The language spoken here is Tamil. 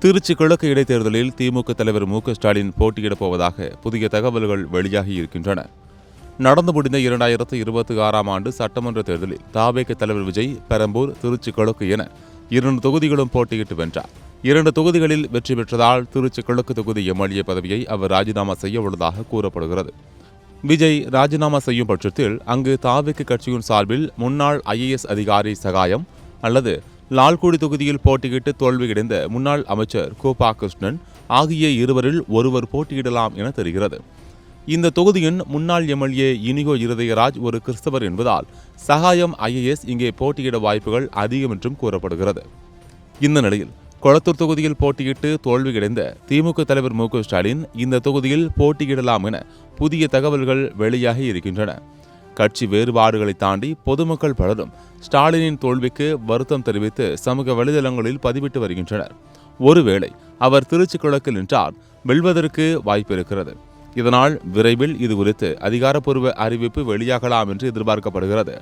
திருச்சி கிழக்கு இடைத்தேர்தலில் திமுக தலைவர் மு.க.ஸ்டாலின் போட்டியிடப் போவதாக புதிய தகவல்கள் வெளியாகி இருக்கின்றன. நடந்து முடிந்த 2026ஆம் ஆண்டு சட்டமன்ற தேர்தலில் தாவேக தலைவர் விஜய் பெரம்பூர், திருச்சி கிழக்கு என 2 தொகுதிகளும் போட்டியிட்டு வென்றார். 2 தொகுதிகளில் வெற்றி பெற்றதால் திருச்சி கிழக்கு தொகுதி எம்எல்ஏ பதவியை அவர் ராஜினாமா செய்ய உள்ளதாக கூறப்படுகிறது. விஜய் ராஜினாமா செய்யும் பட்சத்தில் அங்கு தாவேக கட்சியின் சார்பில் முன்னாள் IAS அதிகாரி சகாயம் அல்லது லால்குடி தொகுதியில் போட்டியிட்டு தோல்வியடைந்த முன்னாள் அமைச்சர் கோபா கிருஷ்ணன் ஆகிய இருவரில் ஒருவர் போட்டியிடலாம் என தெரிகிறது. இந்த தொகுதியின் முன்னாள் எம்எல்ஏ இனிகோ இருதயராஜ் ஒரு கிறிஸ்தவர் என்பதால் சகாயம் IAS இங்கே போட்டியிட வாய்ப்புகள் அதிகம் என்றும் கூறப்படுகிறது. இந்த நிலையில் கொளத்தூர் தொகுதியில் போட்டியிட்டு தோல்வியடைந்த திமுக தலைவர் மு.க.ஸ்டாலின் இந்த தொகுதியில் போட்டியிடலாம் என புதிய தகவல்கள் வெளியாகி இருக்கின்றன. கட்சி வேறுபாடுகளை தாண்டி பொதுமக்கள் பலரும் ஸ்டாலினின் தோல்விக்கு வருத்தம் தெரிவித்து சமூக வலைதளங்களில் பதிவிட்டு வருகின்றனர். ஒருவேளை அவர் திருச்சி கிழக்கில் நின்றால் வெல்வதற்கு வாய்ப்பு இருக்கிறது. இதனால் விரைவில் இது குறித்து அதிகாரப்பூர்வ அறிவிப்பு வெளியாகலாம் என்று எதிர்பார்க்கப்படுகிறது.